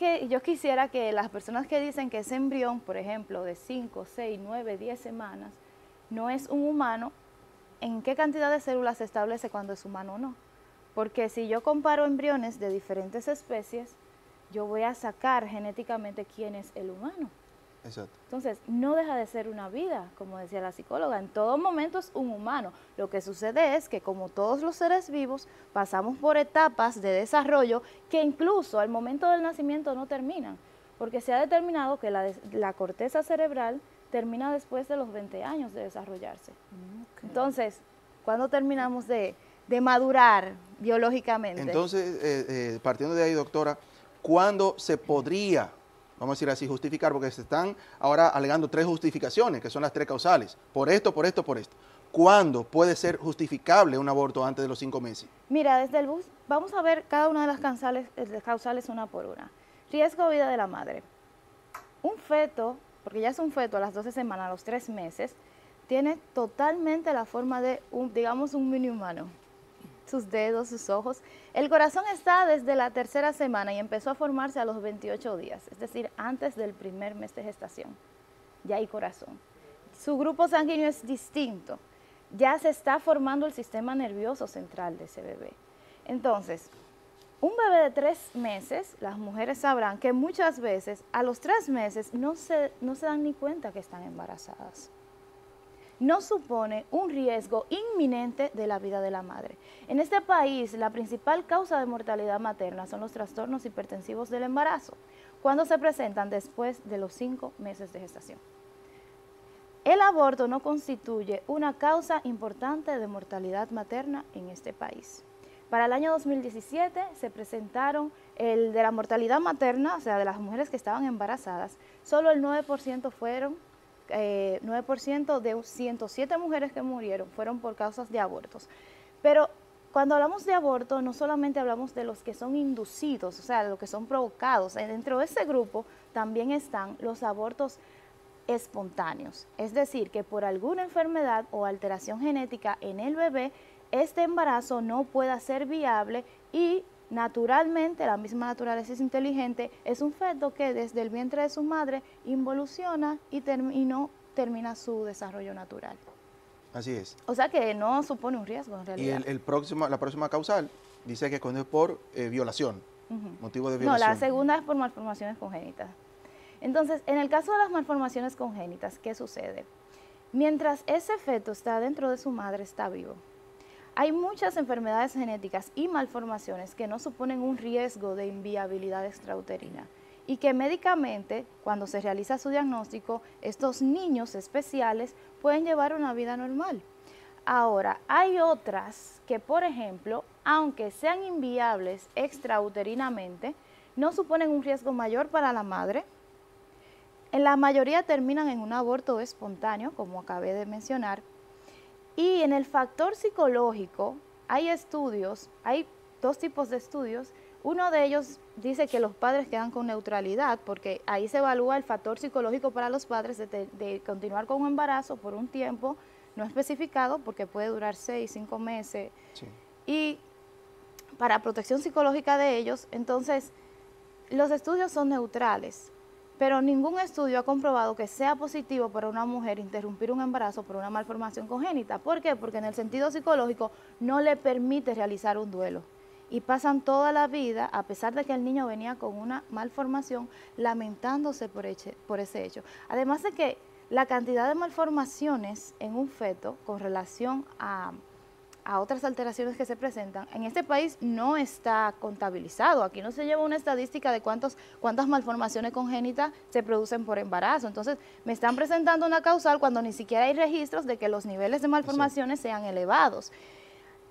quisiera que las personas que dicen que ese embrión, por ejemplo, de 5, 6, 9, 10 semanas, no es un humano, ¿en qué cantidad de células se establece cuando es humano o no? Porque si yo comparo embriones de diferentes especies, yo voy a sacar genéticamente quién es el humano. Exacto. Entonces, no deja de ser una vida, como decía la psicóloga, en todo momento es un humano. Lo que sucede es que como todos los seres vivos, pasamos por etapas de desarrollo que incluso al momento del nacimiento no terminan, porque se ha determinado que la corteza cerebral termina después de los 20 años de desarrollarse. Okay. Entonces, ¿cuándo terminamos de madurar biológicamente? Entonces, partiendo de ahí, doctora, ¿cuándo se podría, vamos a decir así, justificar? Porque se están ahora alegando 3 justificaciones, que son las 3 causales. Por esto, por esto, por esto. ¿Cuándo puede ser justificable un aborto antes de los 5 meses? Mira, vamos a ver cada una de las causales una por una. Riesgo de vida de la madre. Un feto, porque ya es un feto a las 12 semanas, a los 3 meses, tiene totalmente la forma de, digamos, un mini humano. Sus dedos, sus ojos. El corazón está desde la 3ª semana y empezó a formarse a los 28 días, es decir, antes del primer mes de gestación. Ya hay corazón. Su grupo sanguíneo es distinto. Ya se está formando el sistema nervioso central de ese bebé. Entonces, un bebé de 3 meses, las mujeres sabrán que muchas veces a los 3 meses no se dan ni cuenta que están embarazadas. No supone un riesgo inminente de la vida de la madre. En este país, la principal causa de mortalidad materna son los trastornos hipertensivos del embarazo, cuando se presentan después de los 5 meses de gestación. El aborto no constituye una causa importante de mortalidad materna en este país. Para el año 2017 se presentaron el de la mortalidad materna, o sea, de las mujeres que estaban embarazadas, solo el 9% fueron 9% de 107 mujeres que murieron fueron por causas de abortos. Pero cuando hablamos de aborto, no solamente hablamos de los que son inducidos, o sea, de los que son provocados. Dentro de ese grupo también están los abortos espontáneos. Es decir, que por alguna enfermedad o alteración genética en el bebé, este embarazo no pueda ser viable y naturalmente, la misma naturaleza es inteligente, es un feto que desde el vientre de su madre involuciona y no termina su desarrollo natural. Así es. O sea que no supone un riesgo en realidad. Y la próxima causal dice que es por violación, motivo de violación. No, la segunda es por malformaciones congénitas. Entonces, en el caso de las malformaciones congénitas, ¿qué sucede? Mientras ese feto está dentro de su madre, está vivo. Hay muchas enfermedades genéticas y malformaciones que no suponen un riesgo de inviabilidad extrauterina y que médicamente, cuando se realiza su diagnóstico, estos niños especiales pueden llevar una vida normal. Ahora, hay otras que, por ejemplo, aunque sean inviables extrauterinamente, no suponen un riesgo mayor para la madre. En la mayoría terminan en un aborto espontáneo, como acabé de mencionar. Y en el factor psicológico hay estudios, hay 2 tipos de estudios. Uno de ellos dice que los padres quedan con neutralidad porque ahí se evalúa el factor psicológico para los padres de continuar con un embarazo por un tiempo no especificado porque puede durar 6, 5 meses. Sí. Y para protección psicológica de ellos, entonces los estudios son neutrales. Pero ningún estudio ha comprobado que sea positivo para una mujer interrumpir un embarazo por una malformación congénita. ¿Por qué? Porque en el sentido psicológico no le permite realizar un duelo. Y pasan toda la vida, a pesar de que el niño venía con una malformación, lamentándose por ese hecho. Además de que la cantidad de malformaciones en un feto con relación a otras alteraciones que se presentan, en este país no está contabilizado. Aquí no se lleva una estadística de cuántas malformaciones congénitas se producen por embarazo. Entonces, me están presentando una causal cuando ni siquiera hay registros de que los niveles de malformaciones sean elevados.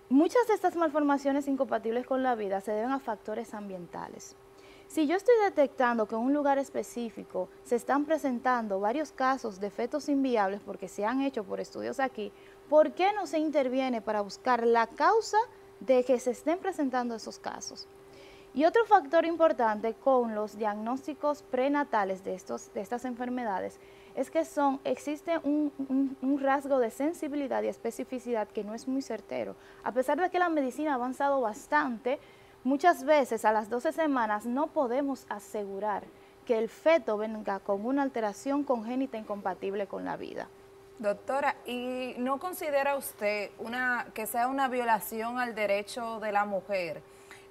Muchas de estas malformaciones incompatibles con la vida se deben a factores ambientales. Si yo estoy detectando que en un lugar específico se están presentando varios casos de fetos inviables porque se han hecho por estudios aquí, ¿por qué no se interviene para buscar la causa de que se estén presentando esos casos? Y otro factor importante con los diagnósticos prenatales de estas enfermedades es que existe un rasgo de sensibilidad y especificidad que no es muy certero. A pesar de que la medicina ha avanzado bastante, muchas veces a las 12 semanas no podemos asegurar que el feto venga con una alteración congénita incompatible con la vida. Doctora, ¿y no considera usted que sea una violación al derecho de la mujer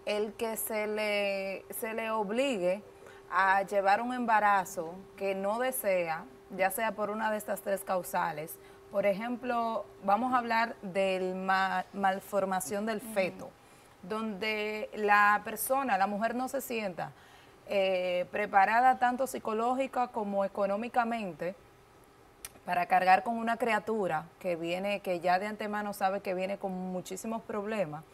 el que se le obligue a llevar un embarazo que no desea, ya sea por una de estas tres causales. Por ejemplo, vamos a hablar de malformación del feto, donde la persona, la mujer no se sienta preparada tanto psicológica como económicamente para cargar con una criatura que viene, que ya de antemano sabe que viene con muchísimos problemas,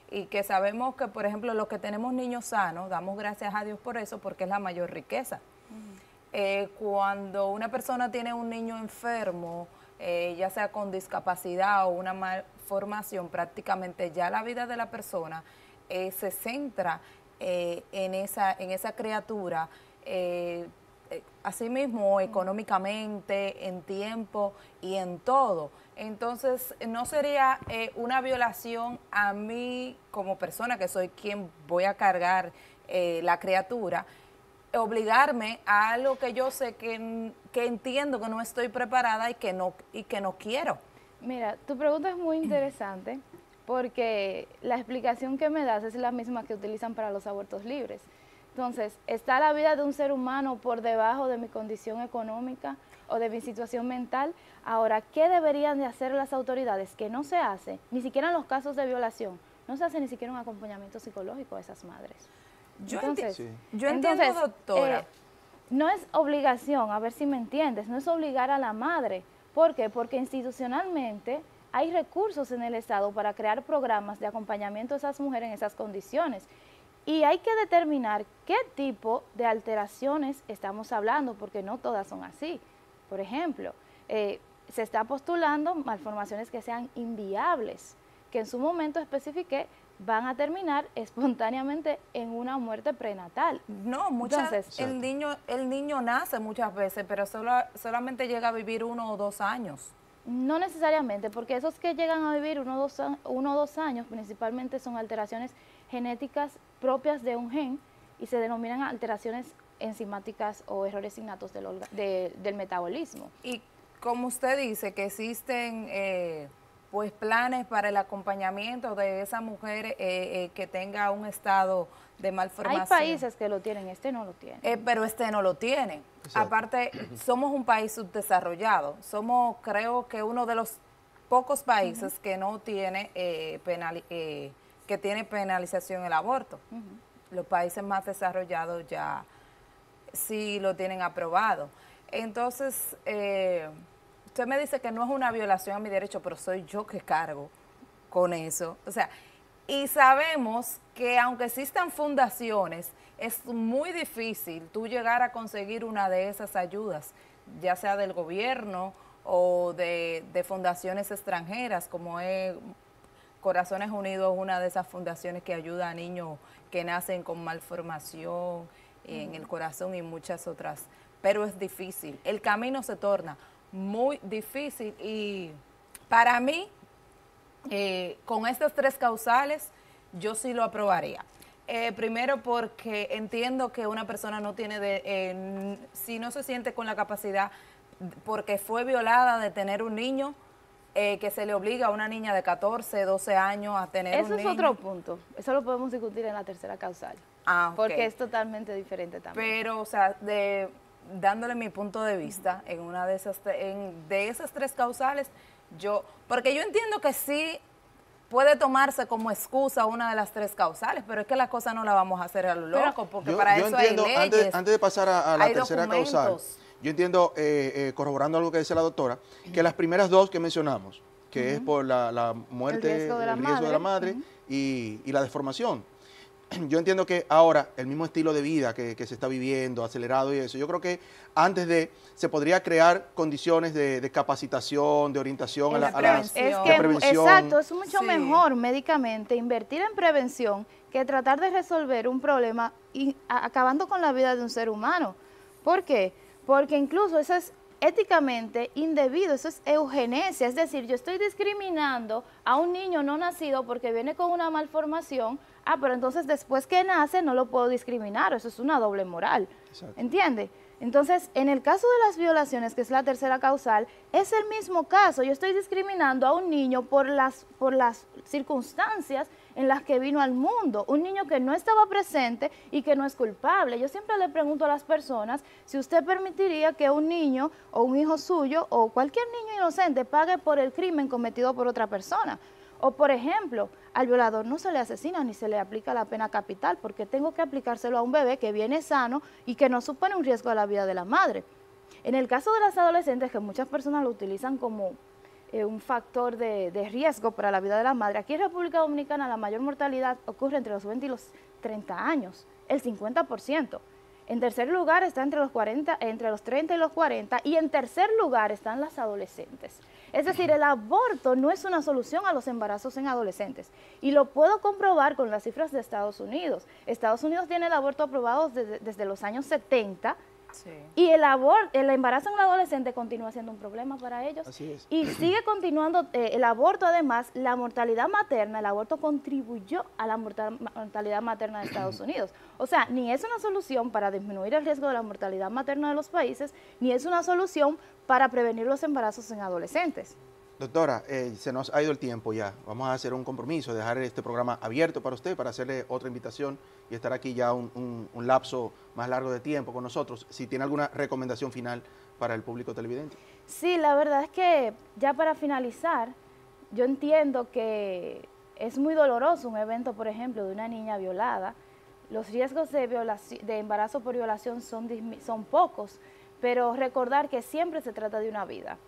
y que sabemos que, por ejemplo, los que tenemos niños sanos, damos gracias a Dios por eso, porque es la mayor riqueza. Cuando una persona tiene un niño enfermo, ya sea con discapacidad o una malformación, prácticamente ya la vida de la persona se centra en esa criatura, asimismo económicamente, en tiempo y en todo. Entonces, no sería una violación a mí como persona, que soy quien voy a cargar la criatura, obligarme a algo que yo sé que entiendo que no estoy preparada y que no quiero. Mira, tu pregunta es muy interesante porque la explicación que me das es la misma que utilizan para los abortos libres. Entonces, ¿está la vida de un ser humano por debajo de mi condición económica o de mi situación mental? Ahora, ¿qué deberían de hacer las autoridades? Que no se hace, ni siquiera en los casos de violación, no se hace ni siquiera un acompañamiento psicológico a esas madres. Yo Entonces, entiendo, doctora. No es obligación, a ver si me entiendes, no es obligar a la madre. ¿Por qué? Porque institucionalmente hay recursos en el Estado para crear programas de acompañamiento a esas mujeres en esas condiciones. Y hay que determinar qué tipo de alteraciones estamos hablando, porque no todas son así. Por ejemplo, se está postulando malformaciones que sean inviables, que en su momento especifiqué van a terminar espontáneamente en una muerte prenatal. No, el niño nace muchas veces, pero solamente llega a vivir 1 o 2 años. No necesariamente, porque esos que llegan a vivir 1 o 2 años principalmente son alteraciones genéticas propias de un gen y se denominan alteraciones enzimáticas o errores innatos del metabolismo. Y como usted dice que existen pues planes para el acompañamiento de esa mujer que tenga un estado de malformación. Hay países que lo tienen, este no lo tiene. Pero este no lo tiene. Exacto. Aparte, somos un país subdesarrollado. Somos, creo que, uno de los pocos países que no tiene que tiene penalización el aborto. Los países más desarrollados ya sí lo tienen aprobado. Entonces, usted me dice que no es una violación a mi derecho, pero soy yo que cargo con eso. O sea, y sabemos que aunque existan fundaciones, es muy difícil tú llegar a conseguir una de esas ayudas, ya sea del gobierno o de fundaciones extranjeras, como es Corazones Unidos, una de esas fundaciones que ayuda a niños que nacen con malformación en el corazón y muchas otras. Pero es difícil, el camino se torna muy difícil y para mí, con estas tres causales, yo sí lo aprobaría. Primero porque entiendo que una persona no tiene, si no se siente con la capacidad, porque fue violada, de tener un niño, que se le obliga a una niña de 14, 12 años a tener un niño. Eso es otro punto, eso lo podemos discutir en la tercera causal, porque es totalmente diferente también. Pero, o sea, dándole mi punto de vista, en una de esas tres causales, porque yo entiendo que sí puede tomarse como excusa una de las tres causales, pero es que la cosa no la vamos a hacer a lo loco, porque para eso entiendo, hay leyes. Antes de pasar a la tercera causal, yo entiendo, corroborando algo que dice la doctora, que las primeras dos que mencionamos, que es por la muerte, el riesgo de la madre y la deformación. Yo entiendo que ahora el mismo estilo de vida que se está viviendo, acelerado y eso, yo creo que antes se podría crear condiciones de capacitación, de orientación a la prevención. Exacto, es mucho mejor médicamente invertir en prevención que tratar de resolver un problema y acabando con la vida de un ser humano. ¿Por qué? Porque incluso eso es éticamente indebido, eso es eugenesia, es decir, yo estoy discriminando a un niño no nacido porque viene con una malformación, pero entonces después que nace no lo puedo discriminar, eso es una doble moral, ¿entiende? Entonces, en el caso de las violaciones, que es la tercera causal, es el mismo caso. Yo estoy discriminando a un niño por las circunstancias en las que vino al mundo. Un niño que no estaba presente y que no es culpable. Yo siempre le pregunto a las personas si usted permitiría que un niño o un hijo suyo o cualquier niño inocente pague por el crimen cometido por otra persona. O, por ejemplo, al violador no se le asesina ni se le aplica la pena capital, porque tengo que aplicárselo a un bebé que viene sano y que no supone un riesgo a la vida de la madre. En el caso de las adolescentes, que muchas personas lo utilizan como un factor de riesgo para la vida de la madre, aquí en República Dominicana la mayor mortalidad ocurre entre los 20 y los 30 años, el 50%. En tercer lugar está entre los 30 y los 40, y en tercer lugar están las adolescentes. Es decir, el aborto no es una solución a los embarazos en adolescentes, y lo puedo comprobar con las cifras de Estados Unidos. Estados Unidos tiene el aborto aprobado desde los años 70, sí. Y el embarazo en un adolescente continúa siendo un problema para ellos. Así es. Y sigue continuando el aborto. Además, la mortalidad materna, el aborto contribuyó a la mortalidad materna de Estados Unidos. O sea, ni es una solución para disminuir el riesgo de la mortalidad materna de los países, ni es una solución para prevenir los embarazos en adolescentes. Doctora, se nos ha ido el tiempo ya. Vamos a hacer un compromiso, dejar este programa abierto para usted, para hacerle otra invitación y estar aquí ya un lapso más largo de tiempo con nosotros. Si tiene alguna recomendación final para el público televidente. Sí, la verdad es que ya para finalizar, yo entiendo que es muy doloroso un evento, por ejemplo, de una niña violada. Los riesgos de embarazo por violación son pocos, pero recordar que siempre se trata de una vida.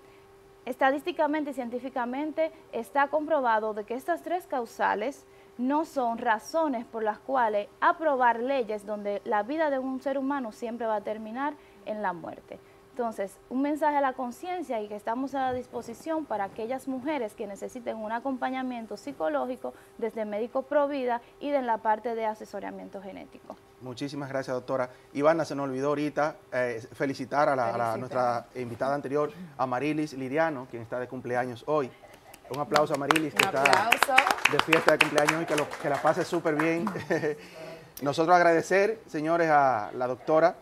Estadísticamente y científicamente está comprobado de que estas tres causales no son razones por las cuales aprobar leyes donde la vida de un ser humano siempre va a terminar en la muerte. Entonces, un mensaje a la conciencia y que estamos a la disposición para aquellas mujeres que necesiten un acompañamiento psicológico desde médico Provida y de la parte de asesoramiento genético. Muchísimas gracias, doctora. Ivana, se nos olvidó ahorita felicitar a nuestra invitada anterior, a Marilis Liriano, quien está de cumpleaños hoy. Un aplauso a Marilis, que está de fiesta de cumpleaños y que la pase súper bien. Nosotros agradecer, señores, a la doctora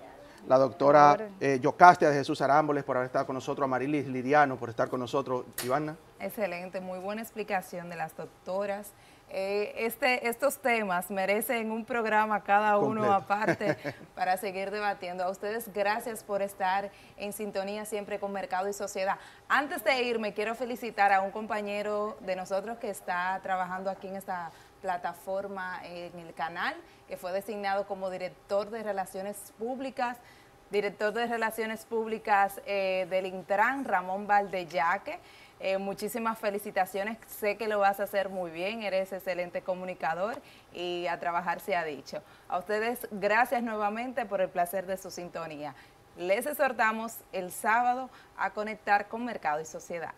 Yocastia de Jesús Arámboles por haber estado con nosotros, a Marilis Liriano por estar con nosotros. Ivana. Excelente, muy buena explicación de las doctoras. Estos temas merecen un programa cada uno aparte para seguir debatiendo. A ustedes gracias por estar en sintonía siempre con Mercado y Sociedad. Antes de irme, quiero felicitar a un compañero de nosotros que está trabajando aquí en esta plataforma en el canal, que fue designado como director de Relaciones Públicas del Intran, Ramón Valdeyaque. Muchísimas felicitaciones, sé que lo vas a hacer muy bien, eres excelente comunicador y a trabajar se ha dicho. A ustedes gracias nuevamente por el placer de su sintonía. Les exhortamos el sábado a conectar con Mercado y Sociedad.